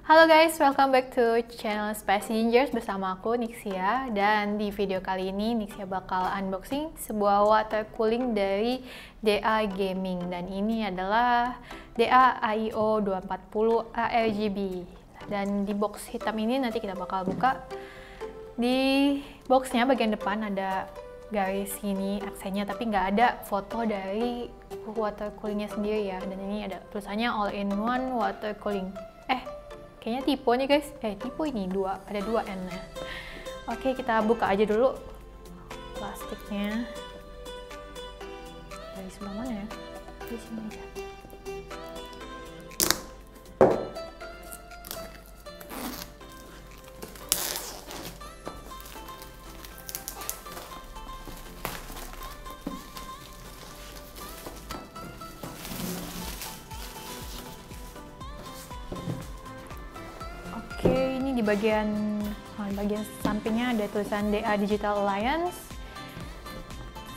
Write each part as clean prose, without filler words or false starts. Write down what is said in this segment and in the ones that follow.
Halo guys, welcome back to channel Space Gingers bersama aku Nixia. Dan di video kali ini Nixia bakal unboxing sebuah water cooling dari DA Gaming. Dan ini adalah DA AIO 240 ARGB. Dan di box hitam ini nanti kita bakal buka. Di boxnya bagian depan ada garis ini aksennya, tapi nggak ada foto dari water coolingnya sendiri ya. Dan ini ada tulisannya all in one water cooling. Kayaknya tipe nih guys. Tipe ini ada dua N-nya. Oke, kita buka aja dulu plastiknya. Dari sebelah mana ya? Di sini aja. Oke, ini di bagian sampingnya ada tulisan DA Digital Alliance,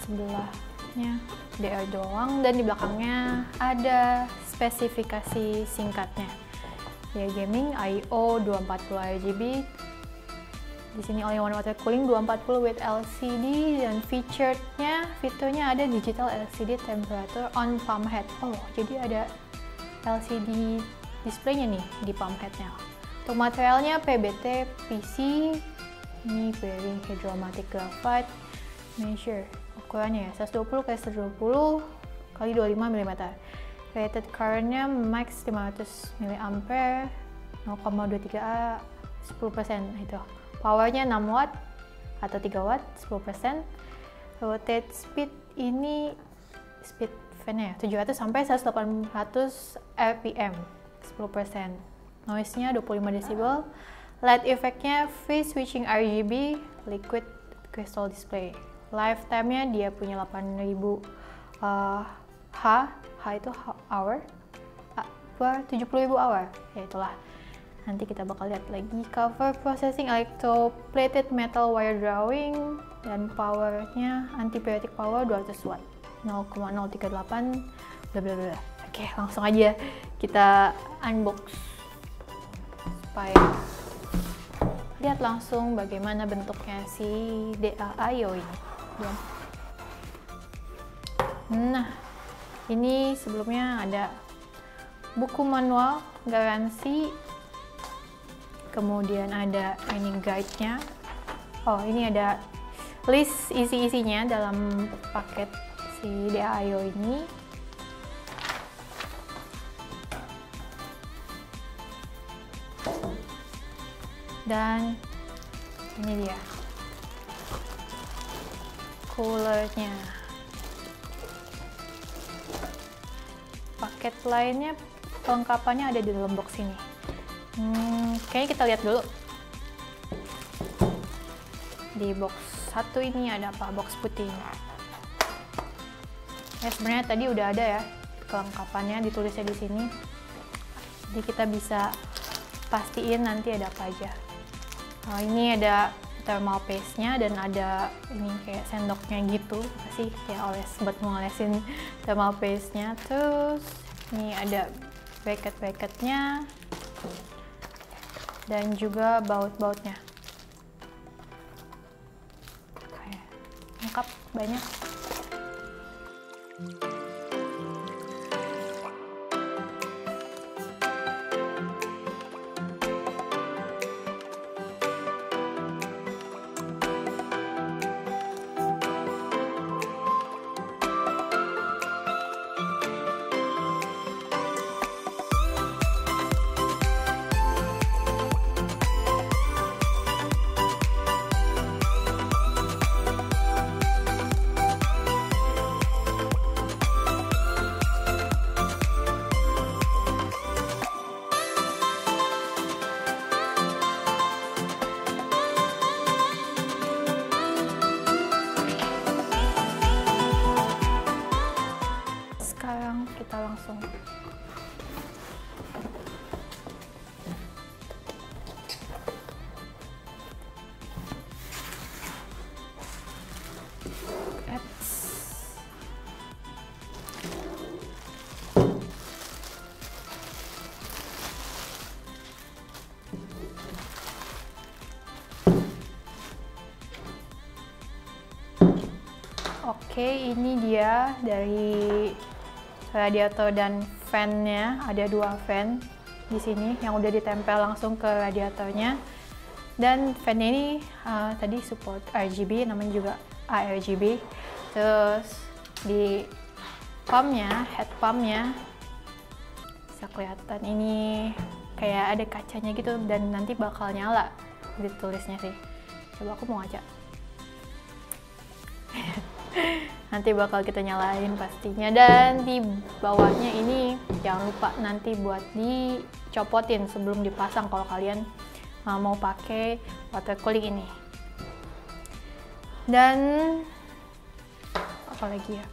sebelahnya DA doang, dan di belakangnya ada spesifikasi singkatnya. DA Gaming AIO 240 RGB. Di sini all-in-one water cooling 240 with LCD, dan fiturnya ada digital LCD temperature on pump head. Oh, jadi ada LCD displaynya nih di pump headnya. Untuk materialnya PBT PC, ini bearing hydromatic graphite, measure ukurannya ya 120 x 120 x 25 mm. Rated currentnya max 500 mA, 0,23A, 10% itu. Powernya 6 watt atau 3 watt, 10%. Rotate speed ini speed fan-nya ya 700 sampai 1800 rpm, 10%. Noise-nya 25 decibel. Light effect-nya phase switching RGB, liquid crystal display. Lifetime-nya dia punya 8000 H itu hour, 70.000 hour. Ya itulah. Nanti kita bakal lihat lagi. Cover processing electroplated metal wire drawing, dan powernya antibiotic power 200 watt, 0,038 bla bla bla. Oke, langsung aja kita unbox supaya lihat langsung bagaimana bentuknya si DA AIO ini. Nah, ini sebelumnya ada buku manual garansi, kemudian ada ini guide-nya. Oh, ini ada list isi-isinya dalam paket si DA AIO ini. Dan ini dia coolernya. Paket lainnya kelengkapannya ada di dalam box ini. Kayaknya kita lihat dulu. Di box satu ini ada apa? Box putih. Sebenarnya tadi udah ada ya kelengkapannya, ditulisnya di sini. Jadi kita bisa pastiin nanti ada apa aja. Ini ada thermal paste-nya, dan ada ini kayak sendoknya gitu, pasti ya oles buat ngolesin thermal paste-nya. Terus ini ada bracket-bracketnya, dan juga baut-bautnya. Lengkap, banyak. Oke, ini dia dari radiator dan fan-nya. Ada 2 fan di sini yang udah ditempel langsung ke radiatornya. Dan fan-nya ini tadi support RGB, namanya juga ARGB. Terus di pumpnya, head pumpnya bisa kelihatan ini kayak ada kacanya gitu dan nanti bakal nyala, ditulisnya sih. Coba aku mau ngaca. Nanti bakal kita nyalain pastinya. Dan di bawahnya ini jangan lupa nanti buat dicopotin sebelum dipasang kalau kalian mau pakai water cooling ini. Dan apa lagi ya,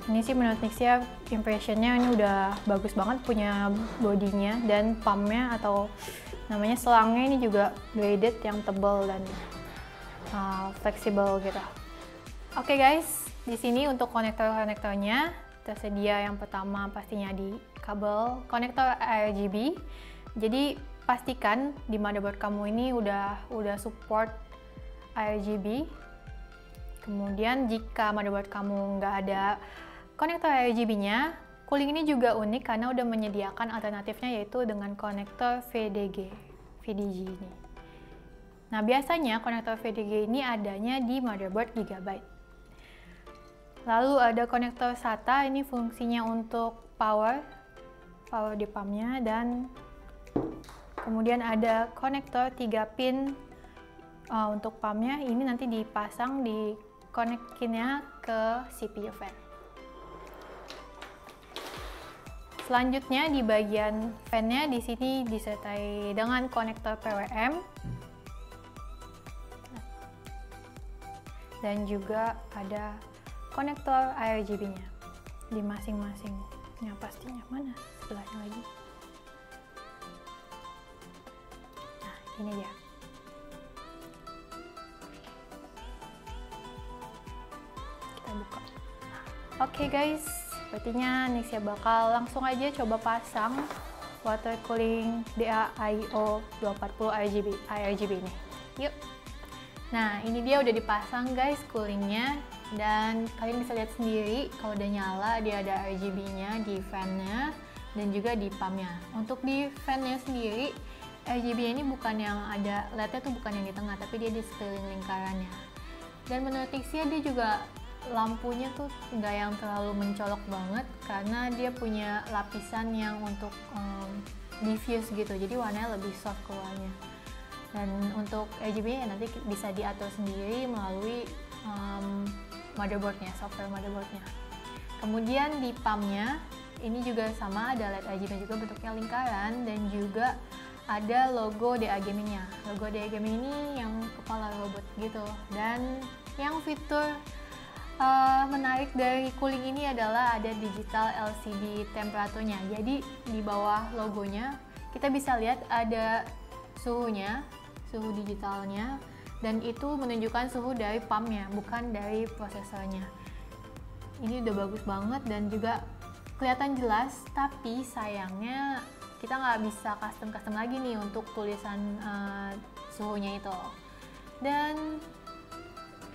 ini sih menurut Nixia impressionnya ini udah bagus banget, punya bodinya dan pumpnya atau namanya selangnya ini juga graded yang tebal dan fleksibel gitu. Oke guys, di sini untuk konektor-konektornya tersedia. Yang pertama pastinya di kabel konektor RGB. Jadi pastikan di motherboard kamu ini udah support RGB. Kemudian jika motherboard kamu nggak ada konektor RGB-nya, cooling ini juga unik karena udah menyediakan alternatifnya, yaitu dengan konektor VDG ini. Nah, biasanya konektor VDG ini adanya di motherboard Gigabyte. Lalu ada konektor SATA, ini fungsinya untuk power di pumpnya, dan kemudian ada konektor 3 pin untuk pumpnya. Ini nanti dipasang, dikonekinnya ke CPU fan. Selanjutnya di bagian fan-nya di sini disertai dengan konektor PWM dan juga ada konektor RGB-nya di masing-masingnya pastinya. Mana sebelahnya lagi? Nah, ini dia. Kita buka. Oke guys, sepertinya Nixia bakal langsung aja coba pasang water cooling DA-IO 240 RGB ini. Yuk. Nah, ini dia udah dipasang guys coolingnya, dan kalian bisa lihat sendiri kalau udah nyala dia ada RGB-nya di fan-nya dan juga di pumpnya. Untuk di fan-nya sendiri, RGB-nya ini bukan yang ada LED-nya tuh, bukan yang di tengah, tapi dia di sekeliling lingkarannya. Dan menurut Nixia dia juga lampunya tuh nggak yang terlalu mencolok banget karena dia punya lapisan yang untuk diffuse gitu, jadi warnanya lebih soft keluarnya. Dan untuk RGB ya nanti bisa diatur sendiri melalui motherboardnya, software motherboardnya. Kemudian di pumpnya ini juga sama, ada LED RGB juga, bentuknya lingkaran, dan juga ada logo DA Gaming-nya. Logo DA Gaming ini yang kepala robot gitu. Dan yang fitur menarik dari cooling ini adalah ada digital LCD temperaturnya. Jadi di bawah logonya kita bisa lihat ada suhunya, suhu digitalnya, dan itu menunjukkan suhu dari pumpnya, bukan dari prosesornya. Ini udah bagus banget dan juga kelihatan jelas, tapi sayangnya kita nggak bisa custom lagi nih untuk tulisan suhunya itu. Dan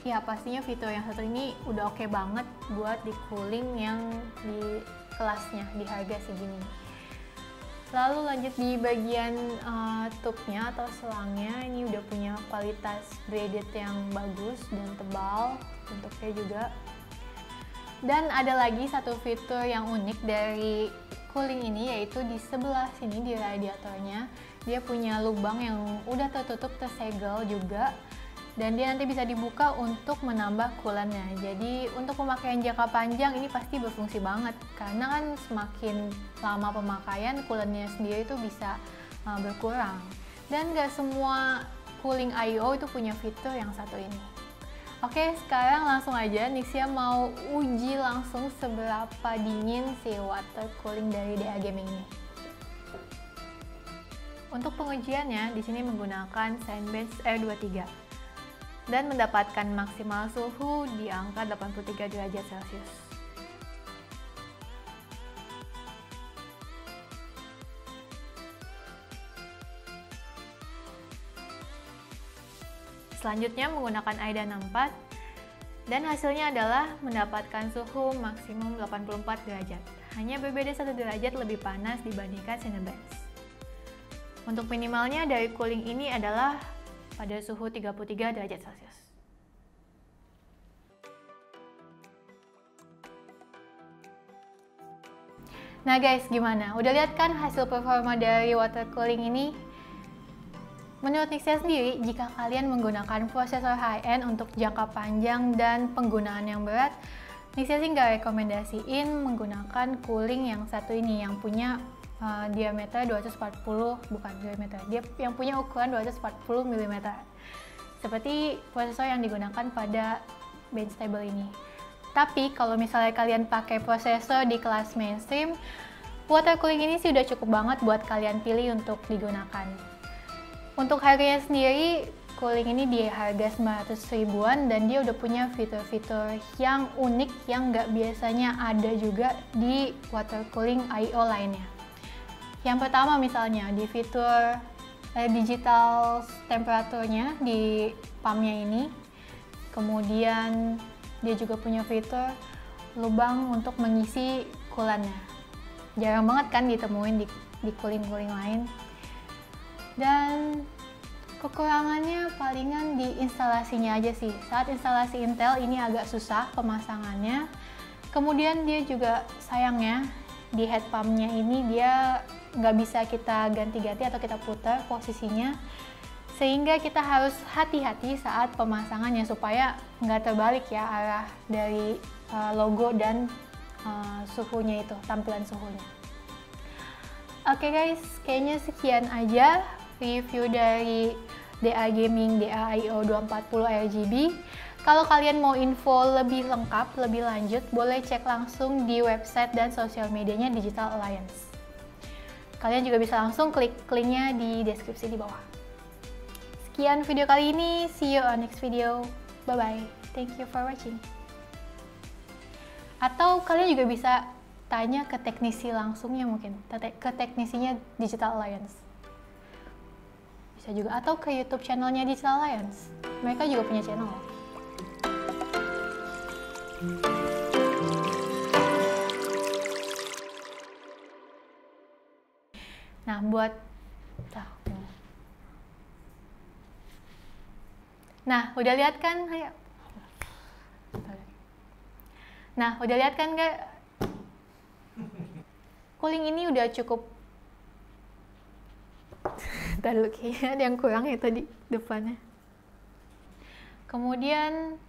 ya pastinya fitur yang satu ini udah oke banget buat di cooling yang di kelasnya, di harga segini. Lalu lanjut di bagian tube-nya atau selangnya, ini udah punya kualitas graded yang bagus dan tebal bentuknya juga. Dan ada lagi satu fitur yang unik dari cooling ini, yaitu di sebelah sini di radiatornya dia punya lubang yang udah tertutup, tersegel juga, dan dia nanti bisa dibuka untuk menambah coolant-nya. Jadi untuk pemakaian jangka panjang ini pasti berfungsi banget, karena kan semakin lama pemakaian coolant-nya sendiri itu bisa berkurang. Dan gak semua cooling I/O itu punya fitur yang satu ini. Oke, sekarang langsung aja Nixia mau uji langsung seberapa dingin si water cooling dari DA Gaming ini. Untuk pengujiannya di sini menggunakan Cinebench R23 dan mendapatkan maksimal suhu di angka 83 derajat Celcius. Selanjutnya menggunakan AIDA 64 Dan hasilnya adalah mendapatkan suhu maksimum 84 derajat. Hanya berbeda 1 derajat lebih panas dibandingkan Cinebench. Untuk minimalnya dari cooling ini adalah pada suhu 33 derajat Celcius. Nah guys, gimana? Udah lihat kan hasil performa dari water cooling ini? Menurut Nixia sendiri, jika kalian menggunakan prosesor high-end untuk jangka panjang dan penggunaan yang berat, Nixia sih nggak rekomendasiin menggunakan cooling yang satu ini, yang punya diameter 240, bukan diameter, dia yang punya ukuran 240 mm. Seperti prosesor yang digunakan pada bench table ini. Tapi kalau misalnya kalian pakai prosesor di kelas mainstream, water cooling ini sih udah cukup banget buat kalian pilih untuk digunakan. Untuk harganya sendiri, cooling ini di harga 900 ribuan dan dia udah punya fitur-fitur yang unik yang nggak biasanya ada juga di water cooling I/O lainnya. Yang pertama misalnya di fitur digital temperaturnya di pumpnya ini, kemudian dia juga punya fitur lubang untuk mengisi coolant-nya. Jarang banget kan ditemuin di cooling-cooling lain. Dan kekurangannya palingan di instalasinya aja sih. Saat instalasi Intel ini agak susah pemasangannya. Kemudian dia juga sayangnya di head pumpnya ini dia nggak bisa kita ganti-ganti atau kita putar posisinya, sehingga kita harus hati-hati saat pemasangannya supaya nggak terbalik ya arah dari logo dan suhunya itu, tampilan suhunya. Oke guys, kayaknya sekian aja review dari DA Gaming DA/IO 240 RGB. Kalau kalian mau info lebih lengkap, lebih lanjut, boleh cek langsung di website dan sosial medianya Digital Alliance. Kalian juga bisa langsung klik linknya di deskripsi di bawah. Sekian video kali ini, see you on next video. Bye-bye, thank you for watching. Atau kalian juga bisa tanya ke teknisi langsungnya mungkin, ke teknisinya Digital Alliance. Bisa juga, atau ke YouTube channelnya Digital Alliance. Mereka juga punya channel. Nah, udah lihat kan? Nah, udah lihat kan nggak? Cooling ini udah cukup. Tadi kayaknya ada yang kurang ya tadi depannya. Kemudian